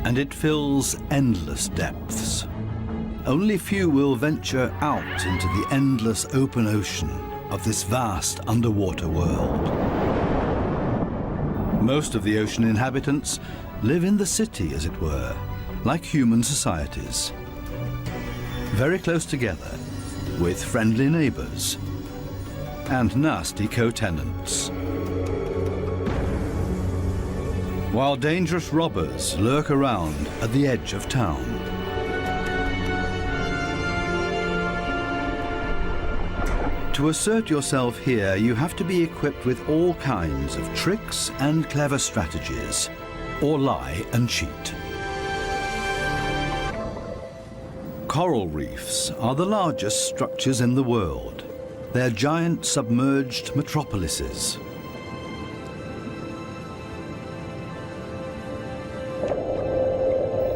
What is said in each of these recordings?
and it fills endless depths. Only few will venture out into the endless open ocean of this vast underwater world. Most of the ocean inhabitants live in the city, as it were, like human societies. Very close together, with friendly neighbors and nasty co-tenants. While dangerous robbers lurk around at the edge of town. To assert yourself here, you have to be equipped with all kinds of tricks and clever strategies, or lie and cheat. Coral reefs are the largest structures in the world. They're giant submerged metropolises.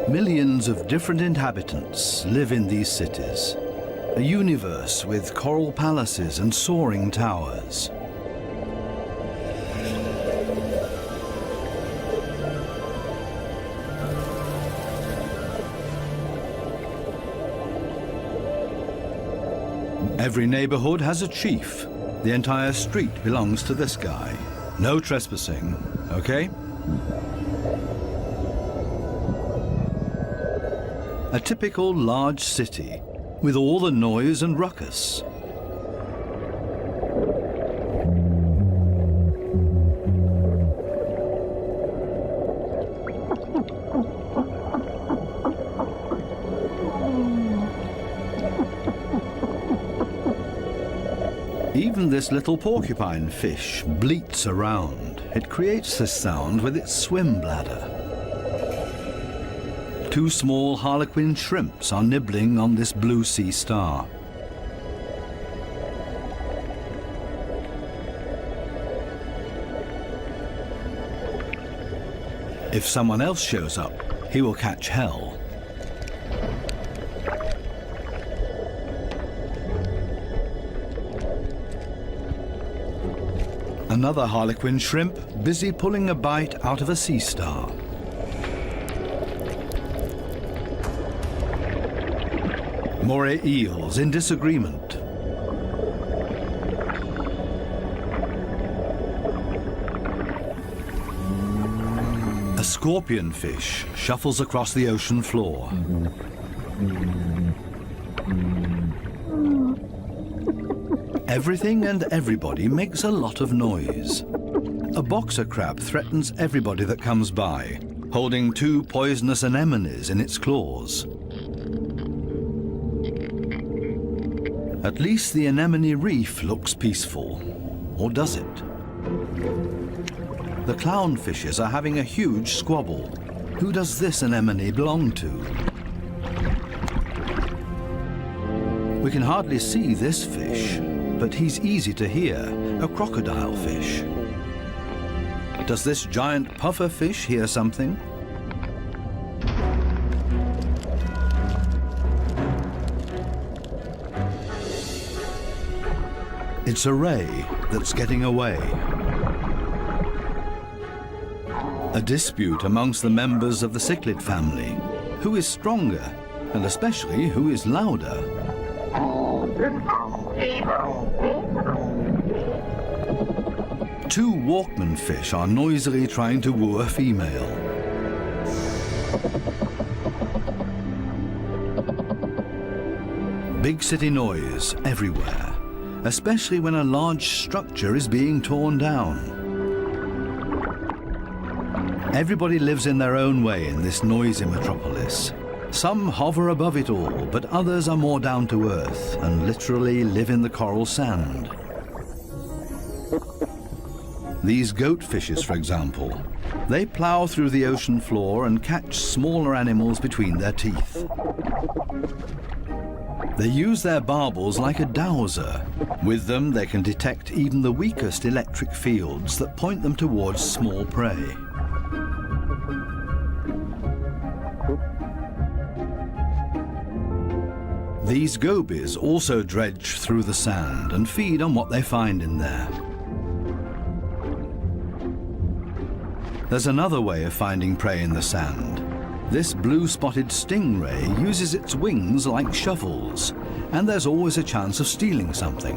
Millions of different inhabitants live in these cities, a universe with coral palaces and soaring towers. Every neighborhood has a chief. The entire street belongs to this guy. No trespassing, okay? A typical large city with all the noise and ruckus. Even this little porcupine fish bleats around. It creates this sound with its swim bladder. Two small harlequin shrimps are nibbling on this blue sea star. If someone else shows up, he will catch hell. Another harlequin shrimp busy pulling a bite out of a sea star. Moray eels in disagreement. A scorpion fish shuffles across the ocean floor. Everything and everybody makes a lot of noise. A boxer crab threatens everybody that comes by, holding two poisonous anemones in its claws. At least the anemone reef looks peaceful. Or does it? The clownfishes are having a huge squabble. Who does this anemone belong to? We can hardly see this fish, but he's easy to hear, a crocodile fish. Does this giant puffer fish hear something? It's a ray that's getting away. A dispute amongst the members of the cichlid family. Who is stronger, and especially who is louder? Two Walkman fish are noisily trying to woo a female. Big city noise everywhere, especially when a large structure is being torn down. Everybody lives in their own way in this noisy metropolis. Some hover above it all, but others are more down to earth and literally live in the coral sand. These goatfishes, for example, they plow through the ocean floor and catch smaller animals between their teeth. They use their barbels like a dowser. With them, they can detect even the weakest electric fields that point them towards small prey. These gobies also dredge through the sand and feed on what they find in there. There's another way of finding prey in the sand. This blue-spotted stingray uses its wings like shovels, and there's always a chance of stealing something.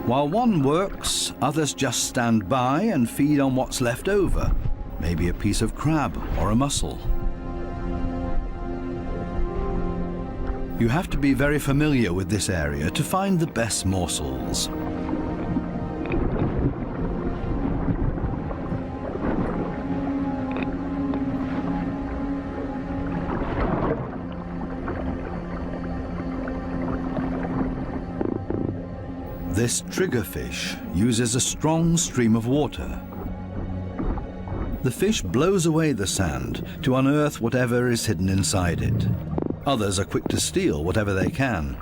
While one works, others just stand by and feed on what's left over, maybe a piece of crab or a mussel. You have to be very familiar with this area to find the best morsels. This triggerfish uses a strong stream of water. The fish blows away the sand to unearth whatever is hidden inside it. Others are quick to steal whatever they can.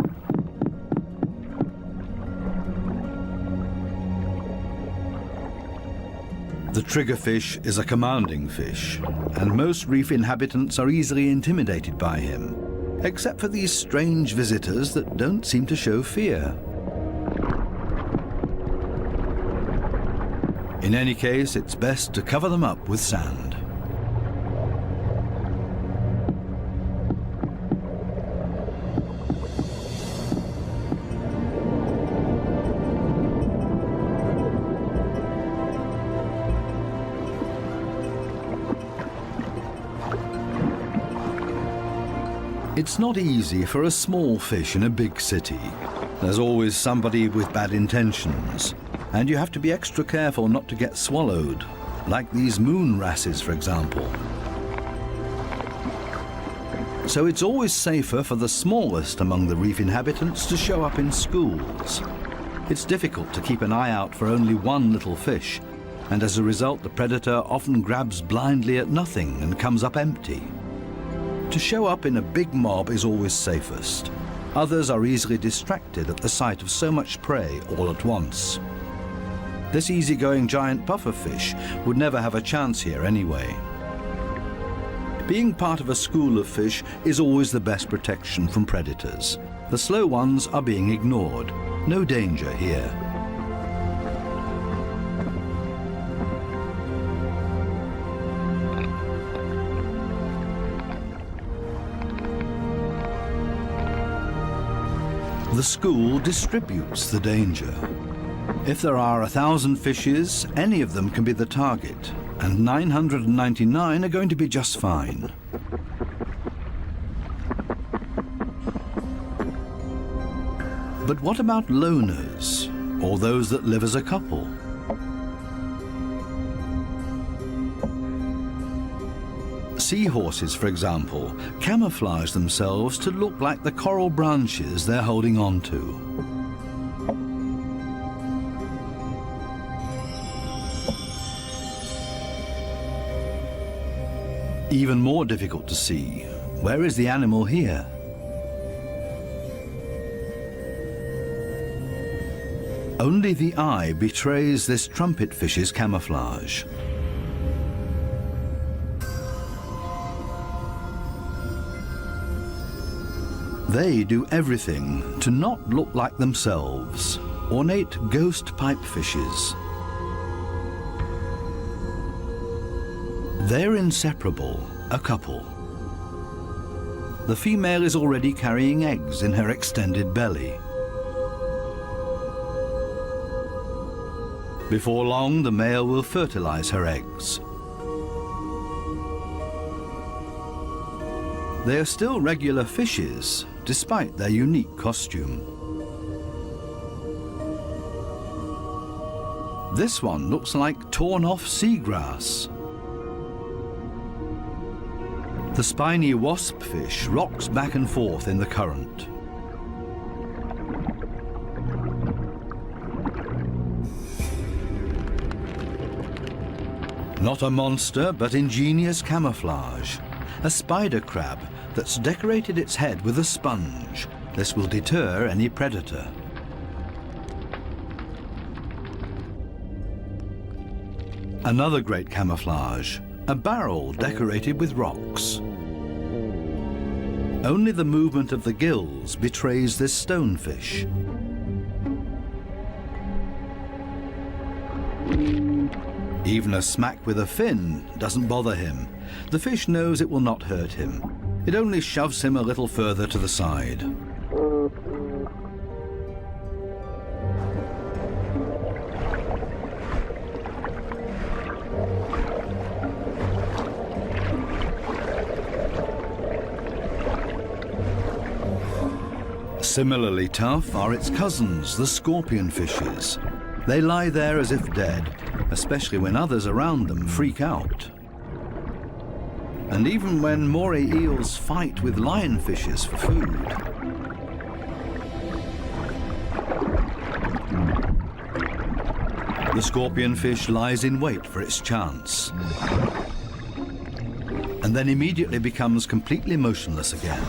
The triggerfish is a commanding fish, and most reef inhabitants are easily intimidated by him, except for these strange visitors that don't seem to show fear. In any case, it's best to cover them up with sand. It's not easy for a small fish in a big city. There's always somebody with bad intentions, and you have to be extra careful not to get swallowed, like these moon wrasses, for example. So it's always safer for the smallest among the reef inhabitants to show up in schools. It's difficult to keep an eye out for only one little fish, and as a result the predator often grabs blindly at nothing and comes up empty. To show up in a big mob is always safest. Others are easily distracted at the sight of so much prey all at once. This easygoing giant pufferfish would never have a chance here anyway. Being part of a school of fish is always the best protection from predators. The slow ones are being ignored. No danger here. The school distributes the danger. If there are 1,000 fishes, any of them can be the target, and 999 are going to be just fine. But what about loners, or those that live as a couple? Seahorses, for example, camouflage themselves to look like the coral branches they're holding on to. Even more difficult to see, where is the animal here? Only the eye betrays this trumpet fish's camouflage. They do everything to not look like themselves, ornate ghost pipe fishes. They're inseparable, a couple. The female is already carrying eggs in her extended belly. Before long, the male will fertilize her eggs. They are still regular fishes, despite their unique costume. This one looks like torn-off seagrass. The spiny wasp fish rocks back and forth in the current. Not a monster, but ingenious camouflage. A spider crab that's decorated its head with a sponge. This will deter any predator. Another great camouflage, a barrel decorated with rocks. Only the movement of the gills betrays this stonefish. Even a smack with a fin doesn't bother him. The fish knows it will not hurt him. It only shoves him a little further to the side. Similarly tough are its cousins, the scorpion fishes. They lie there as if dead, especially when others around them freak out. And even when moray eels fight with lionfishes for food. The scorpionfish lies in wait for its chance, and then immediately becomes completely motionless again.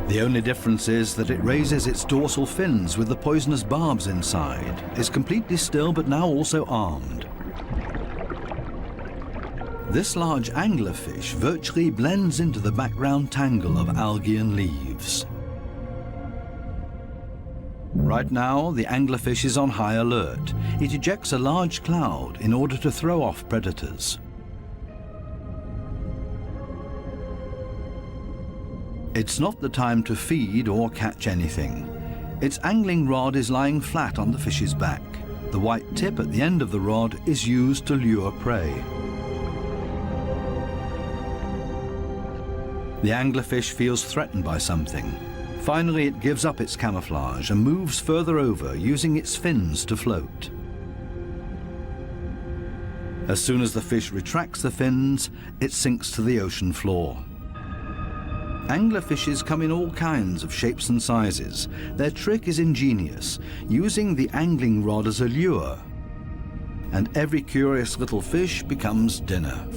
The only difference is that it raises its dorsal fins with the poisonous barbs inside, is completely still but now also armed. This large anglerfish virtually blends into the background tangle of algae and leaves. Right now, the anglerfish is on high alert. It ejects a large cloud in order to throw off predators. It's not the time to feed or catch anything. Its angling rod is lying flat on the fish's back. The white tip at the end of the rod is used to lure prey. The anglerfish feels threatened by something. Finally, it gives up its camouflage and moves further over, using its fins to float. As soon as the fish retracts the fins, it sinks to the ocean floor. Anglerfishes come in all kinds of shapes and sizes. Their trick is ingenious, using the angling rod as a lure. And every curious little fish becomes dinner.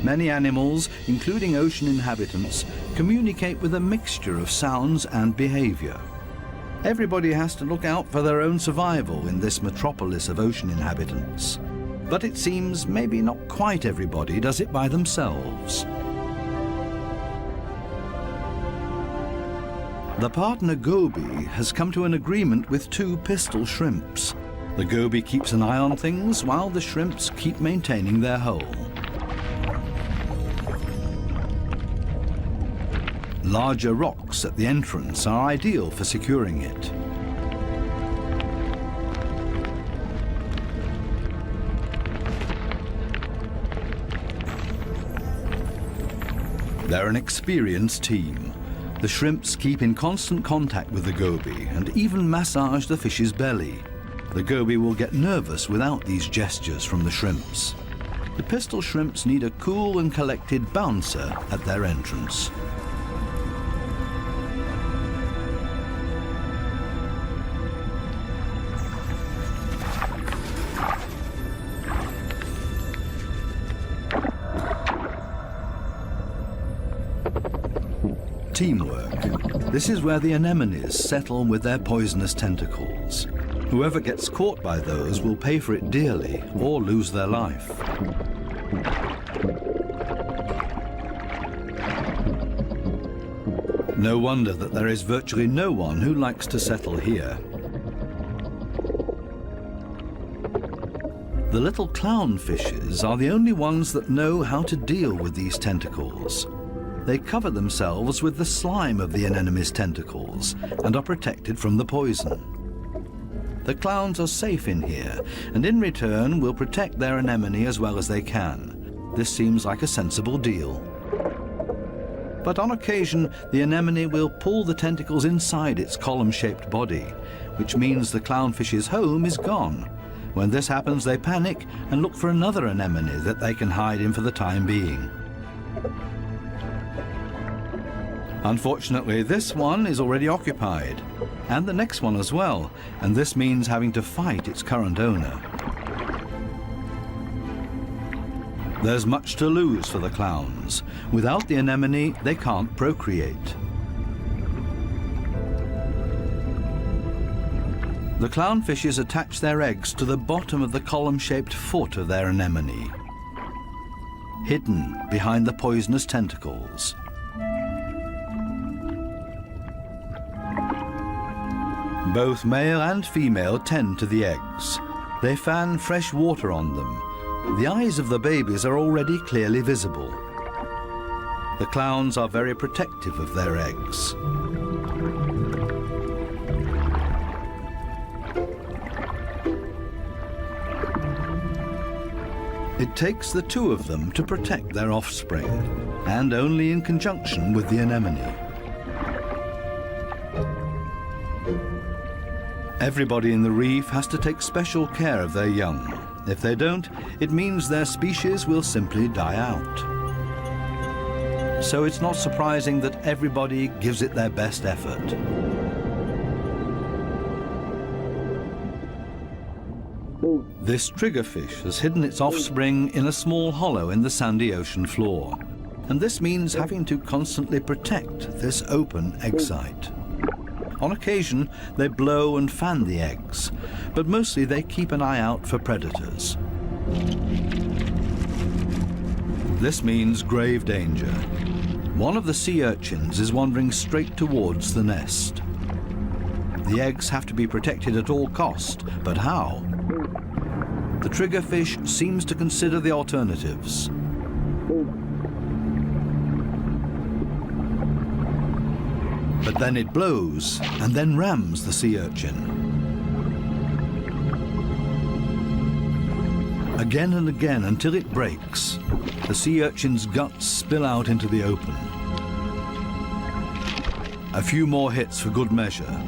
Many animals, including ocean inhabitants, communicate with a mixture of sounds and behavior. Everybody has to look out for their own survival in this metropolis of ocean inhabitants. But it seems maybe not quite everybody does it by themselves. The partner goby has come to an agreement with two pistol shrimps. The goby keeps an eye on things while the shrimps keep maintaining their hole. Larger rocks at the entrance are ideal for securing it. They're an experienced team. The shrimps keep in constant contact with the goby and even massage the fish's belly. The goby will get nervous without these gestures from the shrimps. The pistol shrimps need a cool and collected bouncer at their entrance. Teamwork. This is where the anemones settle with their poisonous tentacles. Whoever gets caught by those will pay for it dearly or lose their life. No wonder that there is virtually no one who likes to settle here. The little clownfishes are the only ones that know how to deal with these tentacles. They cover themselves with the slime of the anemone's tentacles and are protected from the poison. The clowns are safe in here, and in return will protect their anemone as well as they can. This seems like a sensible deal. But on occasion, the anemone will pull the tentacles inside its column-shaped body, which means the clownfish's home is gone. When this happens, they panic and look for another anemone that they can hide in for the time being. Unfortunately, this one is already occupied, and the next one as well, and this means having to fight its current owner. There's much to lose for the clowns. Without the anemone, they can't procreate. The clownfishes attach their eggs to the bottom of the column-shaped foot of their anemone, hidden behind the poisonous tentacles. Both male and female tend to the eggs. They fan fresh water on them. The eyes of the babies are already clearly visible. The clowns are very protective of their eggs. It takes the two of them to protect their offspring, and only in conjunction with the anemone. Everybody in the reef has to take special care of their young. If they don't, it means their species will simply die out. So it's not surprising that everybody gives it their best effort. This triggerfish has hidden its offspring in a small hollow in the sandy ocean floor, and this means having to constantly protect this open egg site. On occasion, they blow and fan the eggs, but mostly they keep an eye out for predators. This means grave danger. One of the sea urchins is wandering straight towards the nest. The eggs have to be protected at all cost, but how? The triggerfish seems to consider the alternatives. But then it blows and then rams the sea urchin. Again and again until it breaks, the sea urchin's guts spill out into the open. A few more hits for good measure.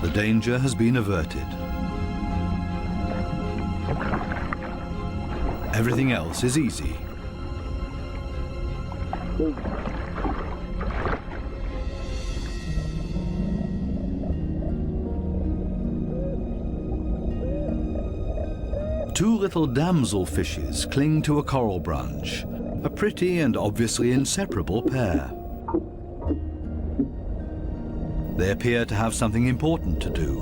The danger has been averted. Everything else is easy. Two little damselfishes cling to a coral branch, a pretty and obviously inseparable pair. They appear to have something important to do.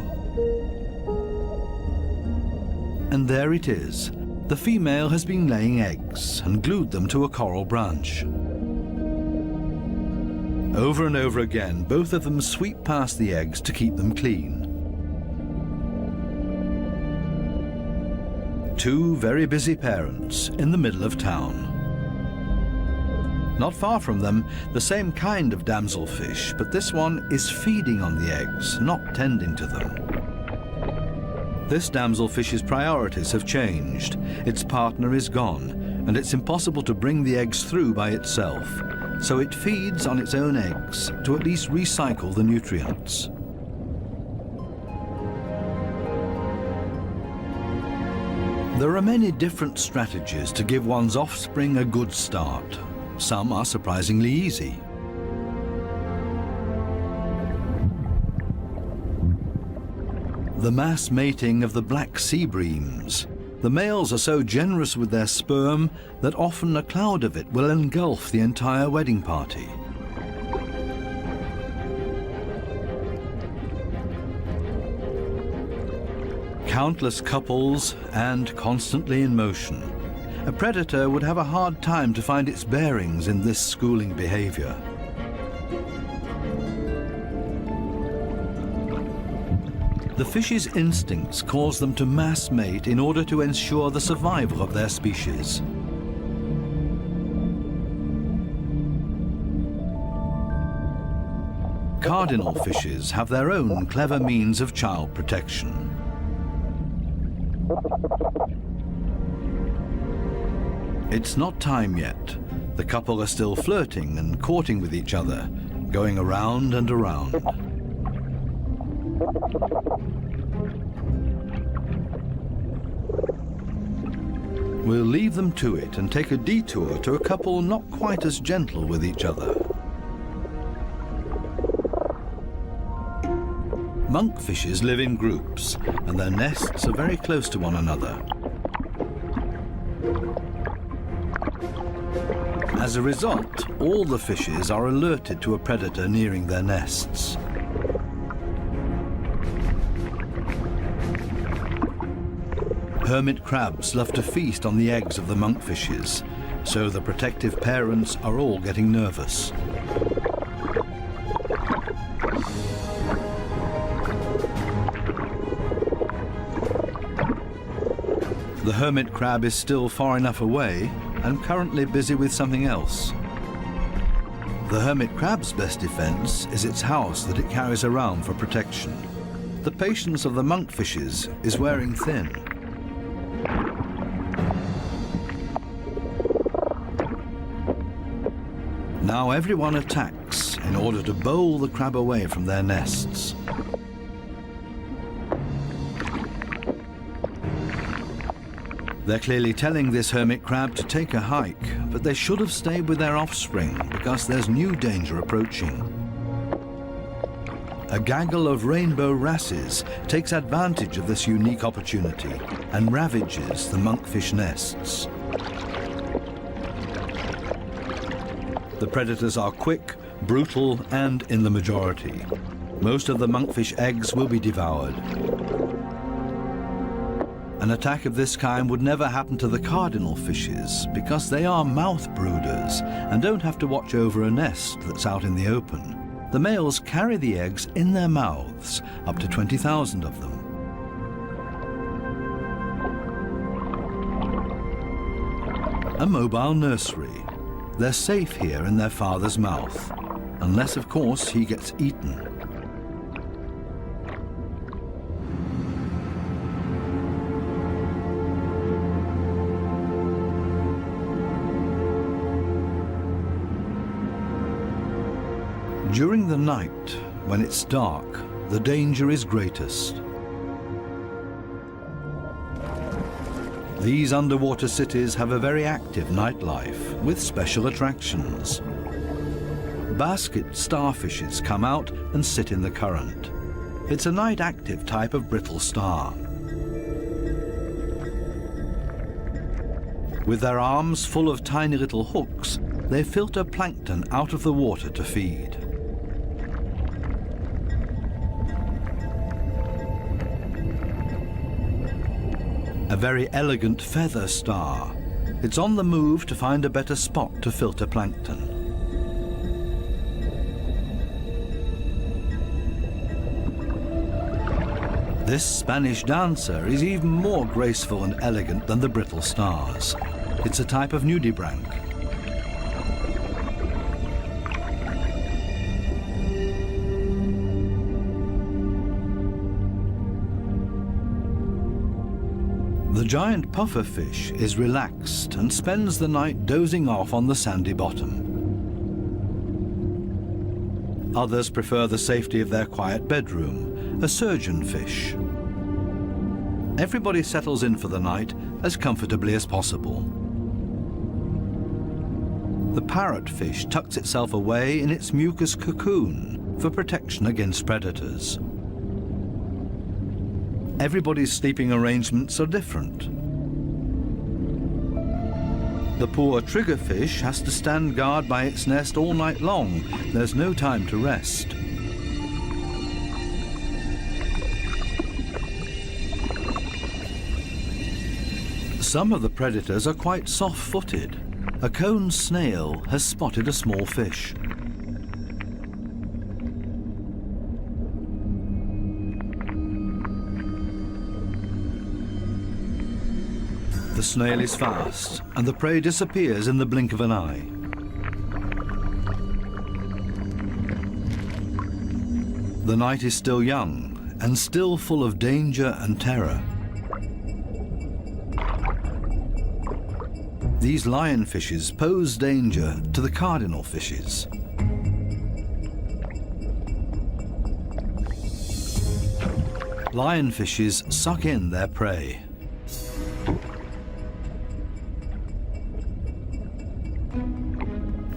And there it is. The female has been laying eggs and glued them to a coral branch. Over and over again, both of them sweep past the eggs to keep them clean. Two very busy parents in the middle of town. Not far from them, the same kind of damselfish, but this one is feeding on the eggs, not tending to them. This damselfish's priorities have changed. Its partner is gone, and it's impossible to bring the eggs through by itself, so it feeds on its own eggs to at least recycle the nutrients. There are many different strategies to give one's offspring a good start. Some are surprisingly easy. The mass mating of the black sea breams. The males are so generous with their sperm that often a cloud of it will engulf the entire wedding party. Countless couples and constantly in motion. A predator would have a hard time to find its bearings in this schooling behavior. The fish's instincts cause them to mass mate in order to ensure the survival of their species. Cardinal fishes have their own clever means of child protection. It's not time yet. The couple are still flirting and courting with each other, going around and around. We'll leave them to it and take a detour to a couple not quite as gentle with each other. Monkfishes live in groups, and their nests are very close to one another. As a result, all the fishes are alerted to a predator nearing their nests. Hermit crabs love to feast on the eggs of the monkfishes, so the protective parents are all getting nervous. The hermit crab is still far enough away and currently busy with something else. The hermit crab's best defense is its house that it carries around for protection. The patience of the monkfishes is wearing thin. Now everyone attacks in order to bowl the crab away from their nests. They're clearly telling this hermit crab to take a hike, but they should have stayed with their offspring because there's new danger approaching. A gaggle of rainbow wrasses takes advantage of this unique opportunity and ravages the monkfish nests. The predators are quick, brutal, and in the majority. Most of the monkfish eggs will be devoured. An attack of this kind would never happen to the cardinal fishes because they are mouth brooders and don't have to watch over a nest that's out in the open. The males carry the eggs in their mouths, up to 20,000 of them. A mobile nursery. They're safe here in their father's mouth, unless, of course, he gets eaten. During the night, when it's dark, the danger is greatest. These underwater cities have a very active nightlife with special attractions. Basket starfishes come out and sit in the current. It's a night-active type of brittle star. With their arms full of tiny little hooks, they filter plankton out of the water to feed. A very elegant feather star. It's on the move to find a better spot to filter plankton. This Spanish dancer is even more graceful and elegant than the brittle stars. It's a type of nudibranch. The giant pufferfish is relaxed and spends the night dozing off on the sandy bottom. Others prefer the safety of their quiet bedroom, a surgeonfish. Everybody settles in for the night as comfortably as possible. The parrotfish tucks itself away in its mucus cocoon for protection against predators. Everybody's sleeping arrangements are different. The poor triggerfish has to stand guard by its nest all night long. There's no time to rest. Some of the predators are quite soft-footed. A cone snail has spotted a small fish. The snail is fast, and the prey disappears in the blink of an eye. The night is still young, and still full of danger and terror. These lionfishes pose danger to the cardinal fishes. Lionfishes suck in their prey.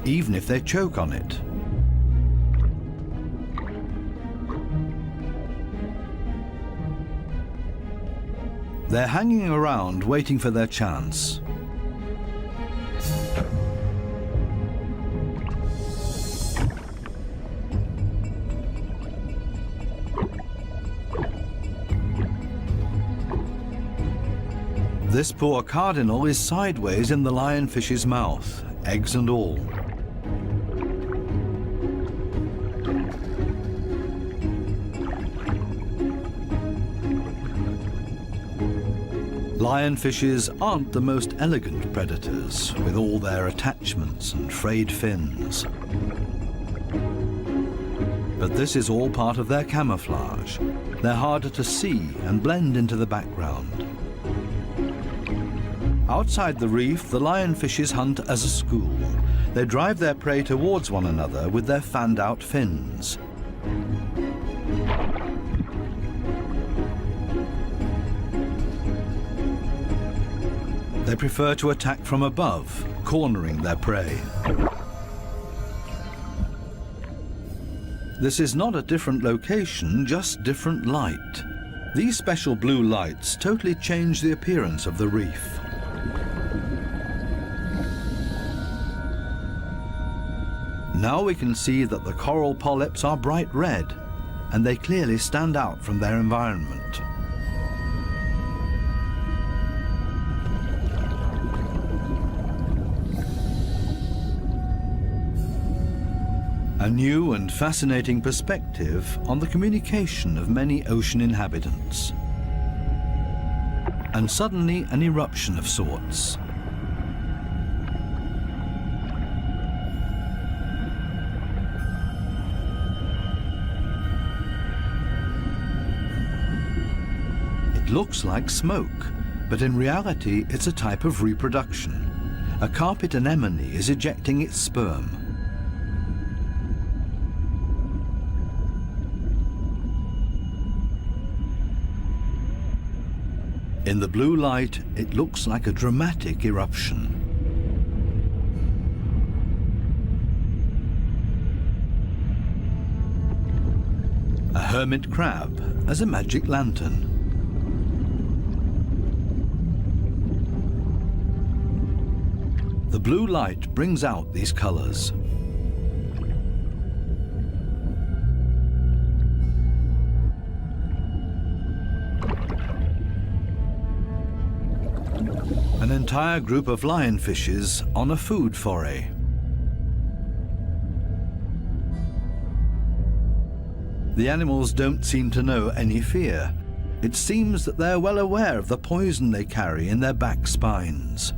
Even if they choke on it. They're hanging around waiting for their chance. This poor cardinal is sideways in the lionfish's mouth, eggs and all. Lionfishes aren't the most elegant predators, with all their attachments and frayed fins. But this is all part of their camouflage. They're harder to see and blend into the background. Outside the reef, the lionfishes hunt as a school. They drive their prey towards one another with their fanned-out fins. They prefer to attack from above, cornering their prey. This is not a different location, just different light. These special blue lights totally change the appearance of the reef. Now we can see that the coral polyps are bright red, and they clearly stand out from their environment. A new and fascinating perspective on the communication of many ocean inhabitants. And suddenly an eruption of sorts. It looks like smoke, but in reality it's a type of reproduction. A carpet anemone is ejecting its sperm. In the blue light, it looks like a dramatic eruption. A hermit crab as a magic lantern. The blue light brings out these colors. An entire group of lionfishes on a food foray. The animals don't seem to know any fear. It seems that they're well aware of the poison they carry in their back spines.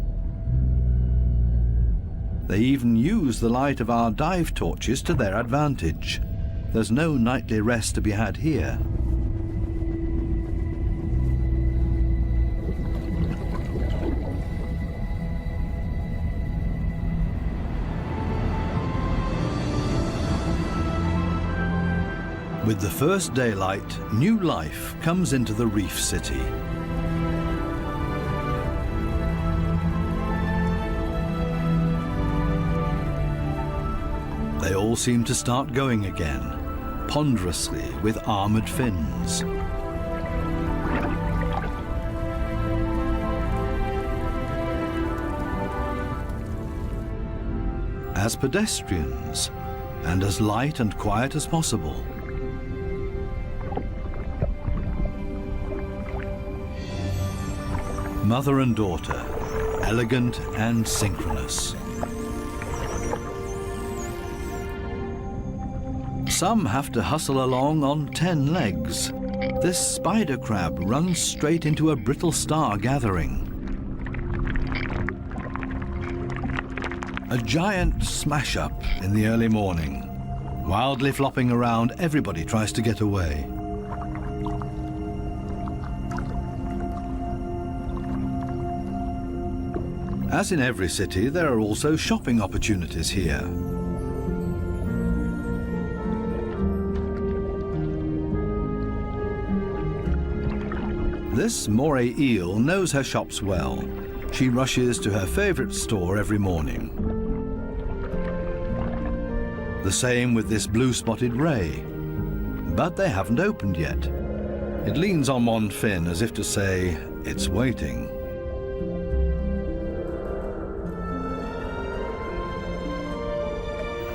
They even use the light of our dive torches to their advantage. There's no nightly rest to be had here. With the first daylight, new life comes into the reef city. They all seem to start going again, ponderously with armored fins. As pedestrians, and as light and quiet as possible. Mother and daughter, elegant and synchronous. Some have to hustle along on 10 legs. This spider crab runs straight into a brittle star gathering. A giant smash-up in the early morning. Wildly flopping around, everybody tries to get away. As in every city, there are also shopping opportunities here. This moray eel knows her shops well. She rushes to her favorite store every morning. The same with this blue-spotted ray. But they haven't opened yet. It leans on one fin as if to say, it's waiting.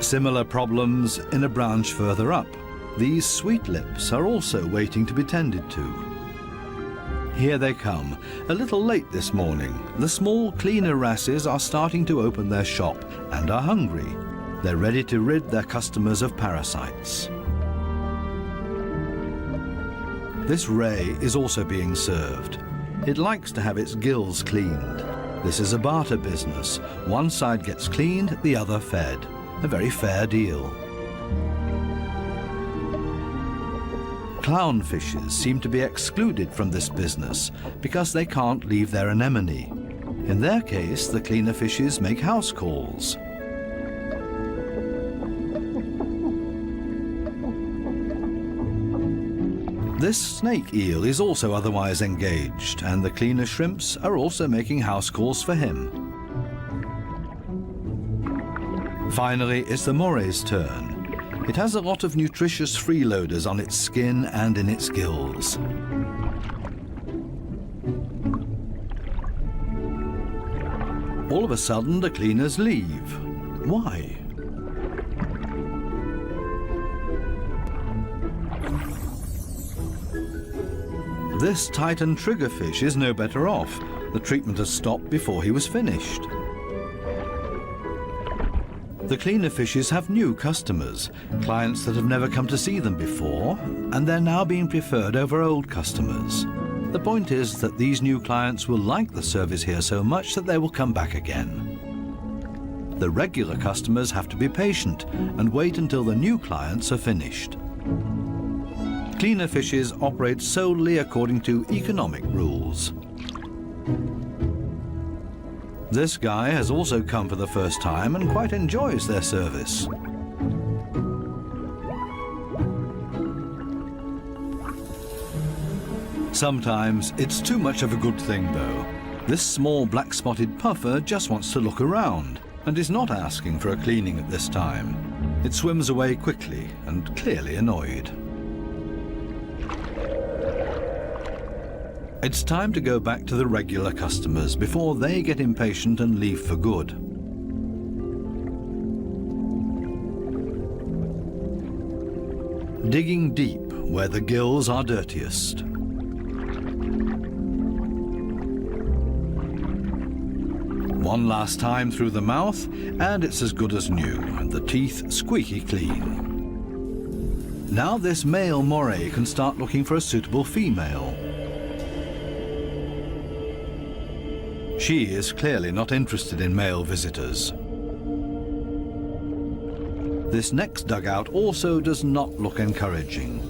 Similar problems in a branch further up. These sweetlips are also waiting to be tended to. Here they come, a little late this morning. The small cleaner wrasses are starting to open their shop and are hungry. They're ready to rid their customers of parasites. This ray is also being served. It likes to have its gills cleaned. This is a barter business. One side gets cleaned, the other fed. A very fair deal. Clownfishes seem to be excluded from this business because they can't leave their anemone. In their case, the cleaner fishes make house calls. This snake eel is also otherwise engaged, and the cleaner shrimps are also making house calls for him. Finally, it's the moray's turn. It has a lot of nutritious freeloaders on its skin and in its gills. All of a sudden, the cleaners leave. Why? This Titan triggerfish is no better off. The treatment has stopped before he was finished. The cleaner fishes have new customers, clients that have never come to see them before, and they're now being preferred over old customers. The point is that these new clients will like the service here so much that they will come back again. The regular customers have to be patient and wait until the new clients are finished. Cleaner fishes operate solely according to economic rules. This guy has also come for the first time and quite enjoys their service. Sometimes it's too much of a good thing, though. This small black-spotted puffer just wants to look around and is not asking for a cleaning at this time. It swims away quickly and clearly annoyed. It's time to go back to the regular customers before they get impatient and leave for good. Digging deep where the gills are dirtiest. One last time through the mouth, and it's as good as new, and the teeth squeaky clean. Now this male moray can start looking for a suitable female. She is clearly not interested in male visitors. This next dugout also does not look encouraging.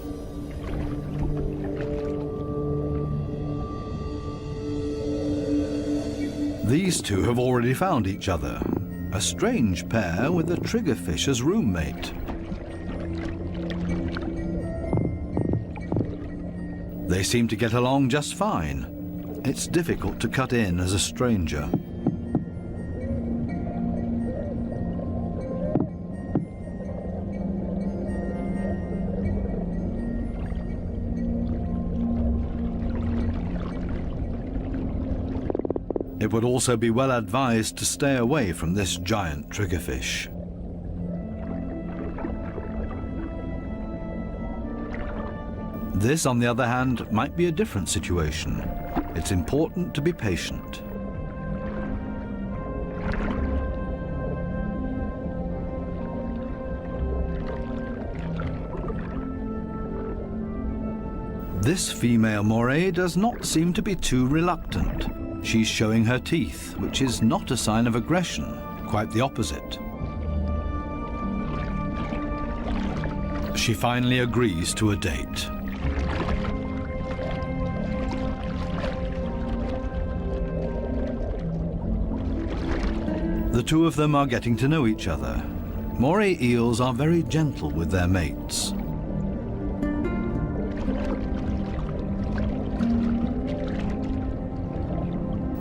These two have already found each other. A strange pair with a triggerfish as roommate. They seem to get along just fine. It's difficult to cut in as a stranger. It would also be well advised to stay away from this giant triggerfish. This, on the other hand, might be a different situation. It's important to be patient. This female moray does not seem to be too reluctant. She's showing her teeth, which is not a sign of aggression, quite the opposite. She finally agrees to a date. The two of them are getting to know each other. Moray eels are very gentle with their mates.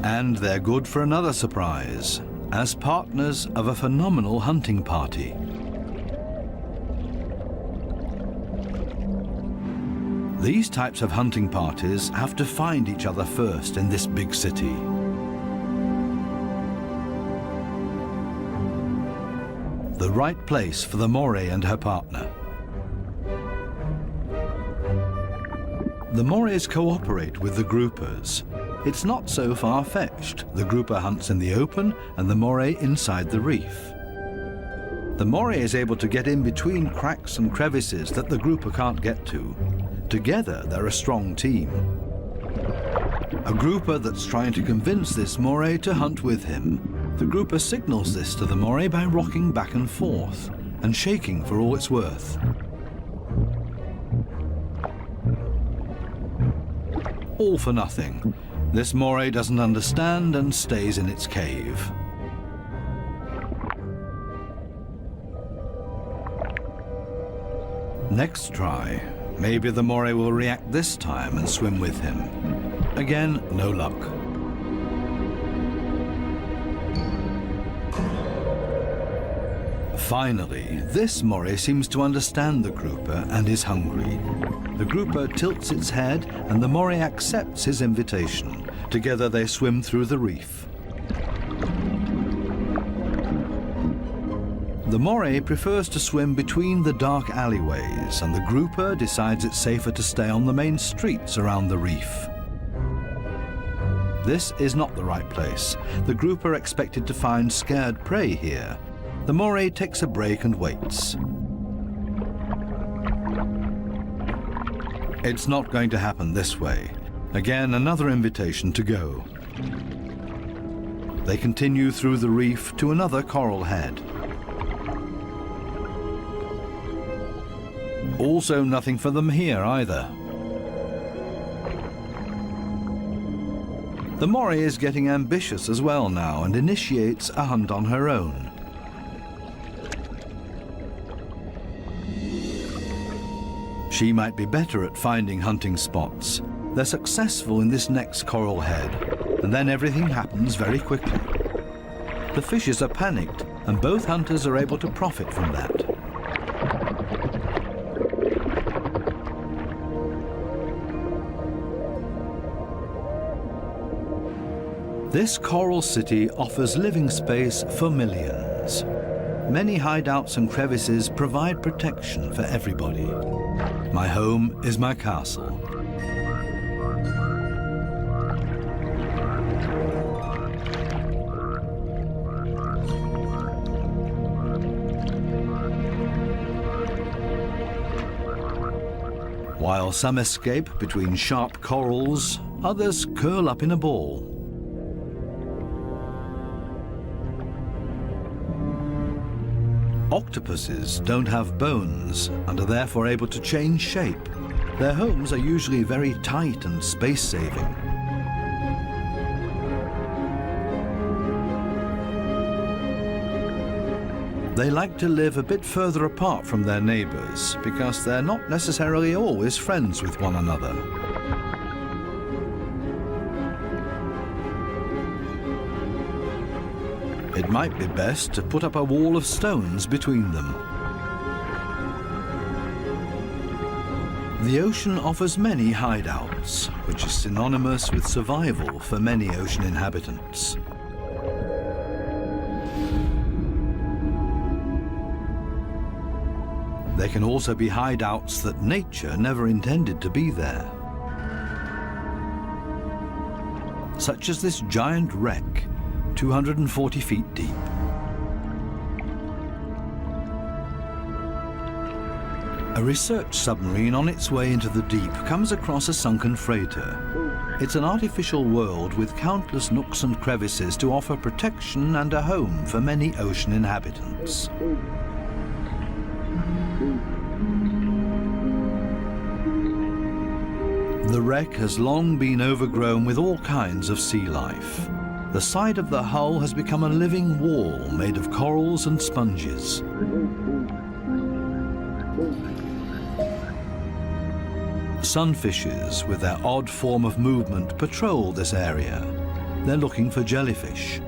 And they're good for another surprise, as partners of a phenomenal hunting party. These types of hunting parties have to find each other first in this big city. The right place for the moray and her partner. The morays cooperate with the groupers. It's not so far-fetched. The grouper hunts in the open and the moray inside the reef. The moray is able to get in between cracks and crevices that the grouper can't get to. Together, they're a strong team. a grouper that's trying to convince this moray to hunt with him. The grouper signals this to the moray by rocking back and forth and shaking for all it's worth. All for nothing. This moray doesn't understand and stays in its cave. Next try. Maybe the moray will react this time and swim with him. Again, no luck. Finally, this moray seems to understand the grouper and is hungry. The grouper tilts its head and the moray accepts his invitation. Together they swim through the reef. The moray prefers to swim between the dark alleyways, and the grouper decides it's safer to stay on the main streets around the reef. This is not the right place. The grouper expected to find scared prey here. The moray takes a break and waits. It's not going to happen this way. Again, another invitation to go. They continue through the reef to another coral head. Also nothing for them here either. The moray is getting ambitious as well now and initiates a hunt on her own. She might be better at finding hunting spots. They're successful in this next coral head, and then everything happens very quickly. The fishes are panicked, and both hunters are able to profit from that. This coral city offers living space for millions. Many hideouts and crevices provide protection for everybody. My home is my castle. While some escape between sharp corals, others curl up in a ball. Octopuses don't have bones and are therefore able to change shape. Their homes are usually very tight and space-saving. They like to live a bit further apart from their neighbors because they're not necessarily always friends with one another. It might be best to put up a wall of stones between them. The ocean offers many hideouts, which is synonymous with survival for many ocean inhabitants. There can also be hideouts that nature never intended to be there, such as this giant wreck, 240 feet deep. A research submarine on its way into the deep comes across a sunken freighter. It's an artificial world with countless nooks and crevices to offer protection and a home for many ocean inhabitants. The wreck has long been overgrown with all kinds of sea life. The side of the hull has become a living wall made of corals and sponges. Sunfishes, with their odd form of movement, patrol this area. They're looking for jellyfish.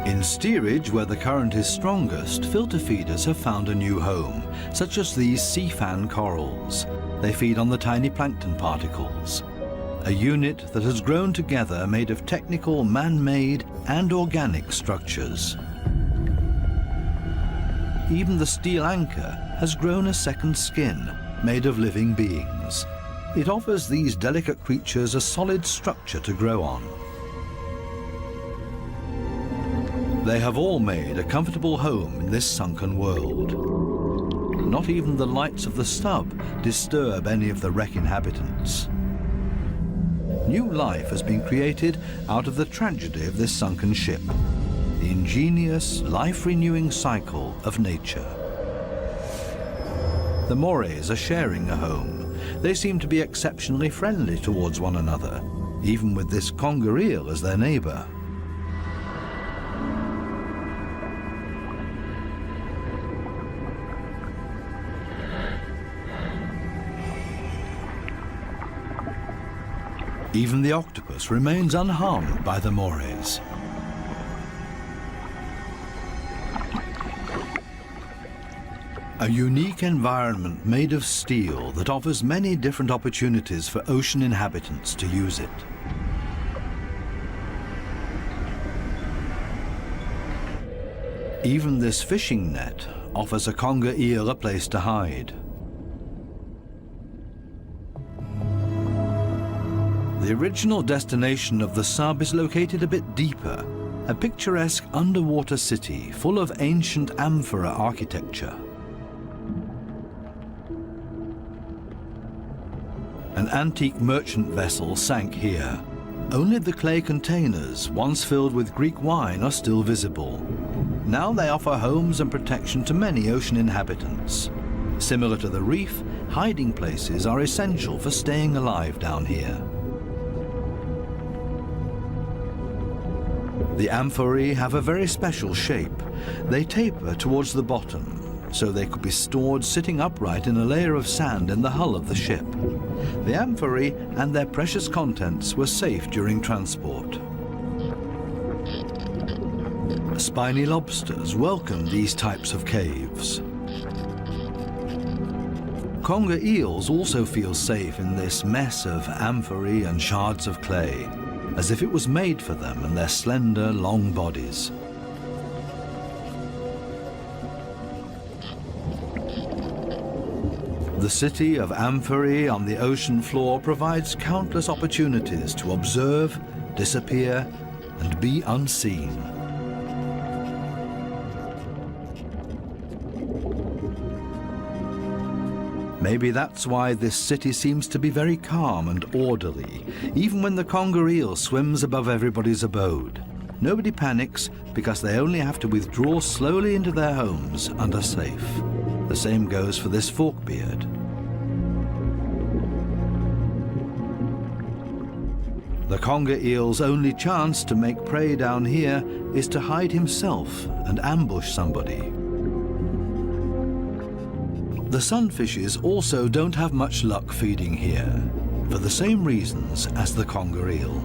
In steerage, where the current is strongest, filter feeders have found a new home, such as these sea fan corals. They feed on the tiny plankton particles, a unit that has grown together made of technical, man-made and organic structures. Even the steel anchor has grown a second skin, made of living beings. It offers these delicate creatures a solid structure to grow on. They have all made a comfortable home in this sunken world. Not even the lights of the stub disturb any of the wreck inhabitants. New life has been created out of the tragedy of this sunken ship, the ingenious, life-renewing cycle of nature. The Morays are sharing a home. They seem to be exceptionally friendly towards one another, even with this conger eel as their neighbour. Even the octopus remains unharmed by the Morays. A unique environment made of steel that offers many different opportunities for ocean inhabitants to use it. Even this fishing net offers a conger eel a place to hide. The original destination of the sub is located a bit deeper, a picturesque underwater city full of ancient amphora architecture. An antique merchant vessel sank here. Only the clay containers, once filled with Greek wine, are still visible. Now they offer homes and protection to many ocean inhabitants. Similar to the reef, hiding places are essential for staying alive down here. The amphorae have a very special shape. They taper towards the bottom, so they could be stored sitting upright in a layer of sand in the hull of the ship. The amphorae and their precious contents were safe during transport. Spiny lobsters welcome these types of caves. Conger eels also feel safe in this mess of amphorae and shards of clay, as if it was made for them and their slender, long bodies. The city of amphorae on the ocean floor provides countless opportunities to observe, disappear, and be unseen. Maybe that's why this city seems to be very calm and orderly, even when the conger eel swims above everybody's abode. Nobody panics because they only have to withdraw slowly into their homes and are safe. The same goes for this forkbeard. The conger eel's only chance to make prey down here is to hide himself and ambush somebody. The sunfishes also don't have much luck feeding here, for the same reasons as the conger eel.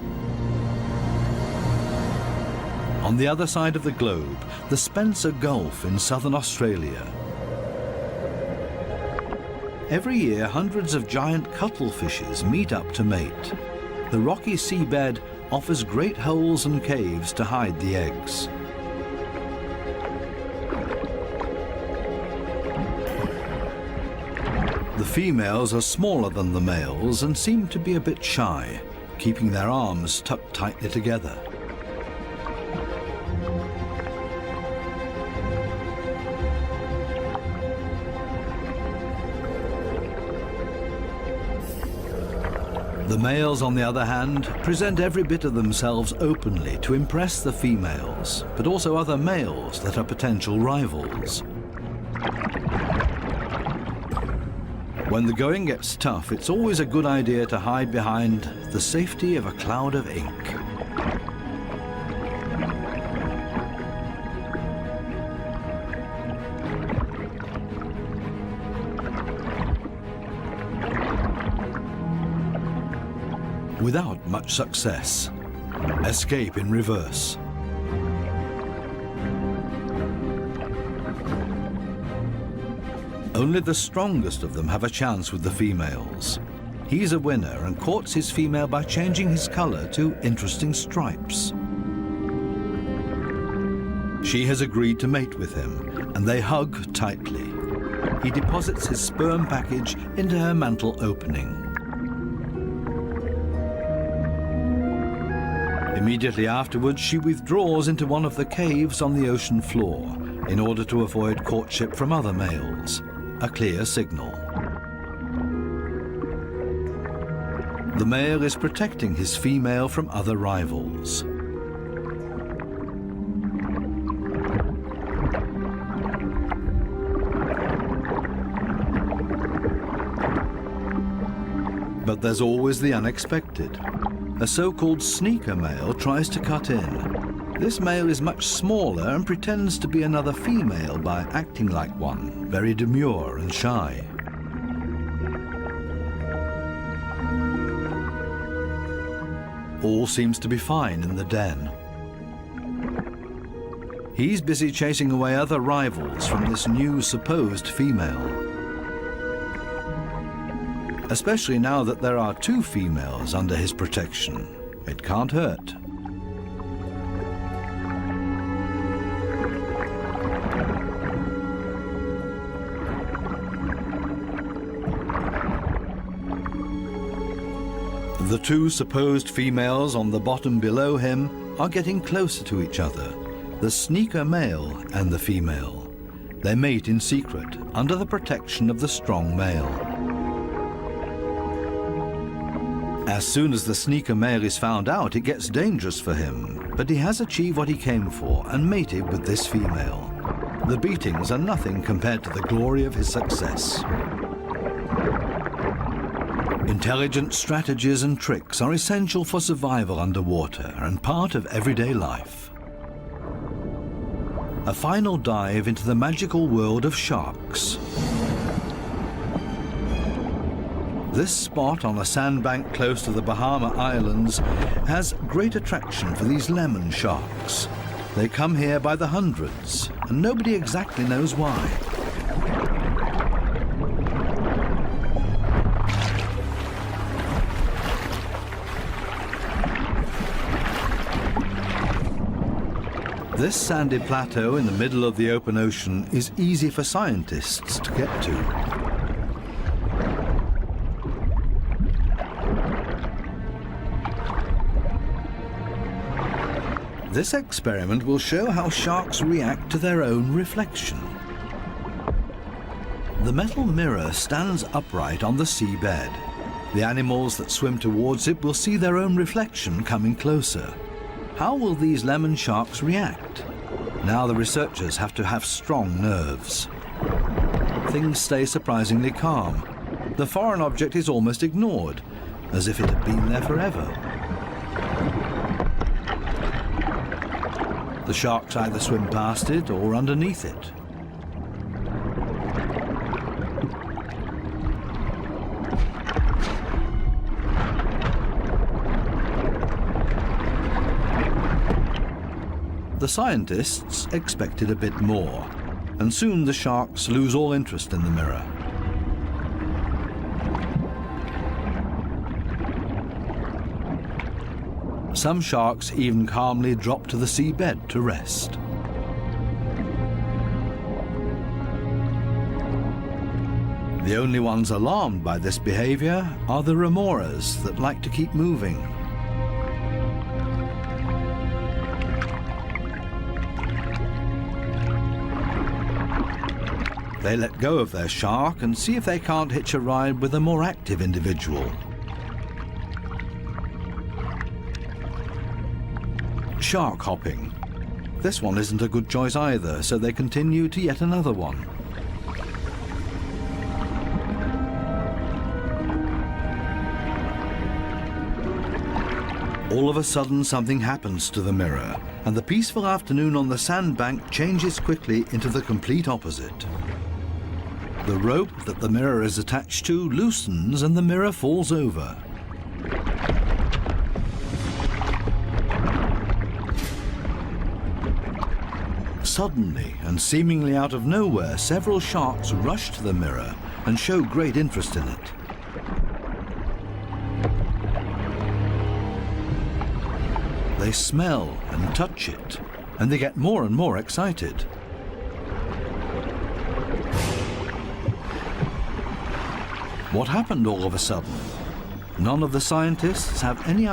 On the other side of the globe, the Spencer Gulf in southern Australia. Every year, hundreds of giant cuttlefishes meet up to mate. The rocky seabed offers great holes and caves to hide the eggs. The females are smaller than the males and seem to be a bit shy, keeping their arms tucked tightly together. The males, on the other hand, present every bit of themselves openly to impress the females, but also other males that are potential rivals. When the going gets tough, it's always a good idea to hide behind the safety of a cloud of ink. Without much success. Escape in reverse. Only the strongest of them have a chance with the females. He's a winner and courts his female by changing his color to interesting stripes. She has agreed to mate with him, and they hug tightly. He deposits his sperm package into her mantle opening. Immediately afterwards, she withdraws into one of the caves on the ocean floor in order to avoid courtship from other males, a clear signal. The male is protecting his female from other rivals. But there's always the unexpected. A so-called sneaker male tries to cut in. This male is much smaller and pretends to be another female by acting like one, very demure and shy. All seems to be fine in the den. He's busy chasing away other rivals from this new supposed female. Especially now that there are two females under his protection. It can't hurt. The two supposed females on the bottom below him are getting closer to each other, the sneaker male and the female. They mate in secret, under the protection of the strong male. As soon as the sneaker male is found out, it gets dangerous for him, but he has achieved what he came for and mated with this female. The beatings are nothing compared to the glory of his success. Intelligent strategies and tricks are essential for survival underwater and part of everyday life. A final dive into the magical world of sharks. This spot on a sandbank close to the Bahama Islands has great attraction for these lemon sharks. They come here by the hundreds, and nobody exactly knows why. This sandy plateau in the middle of the open ocean is easy for scientists to get to. This experiment will show how sharks react to their own reflection. The metal mirror stands upright on the seabed. The animals that swim towards it will see their own reflection coming closer. How will these lemon sharks react? Now the researchers have to have strong nerves. Things stay surprisingly calm. The foreign object is almost ignored, as if it had been there forever. The sharks either swim past it or underneath it. The scientists expected a bit more, and soon the sharks lose all interest in the mirror. Some sharks even calmly drop to the seabed to rest. The only ones alarmed by this behavior are the remoras that like to keep moving. They let go of their shark and see if they can't hitch a ride with a more active individual. Shark hopping. This one isn't a good choice either, so they continue to yet another one. All of a sudden, something happens to the mirror, and the peaceful afternoon on the sandbank changes quickly into the complete opposite. The rope that the mirror is attached to loosens and the mirror falls over. Suddenly, and seemingly out of nowhere, several sharks rush to the mirror and show great interest in it. They smell and touch it, and they get more and more excited. What happened all of a sudden? None of the scientists have any idea.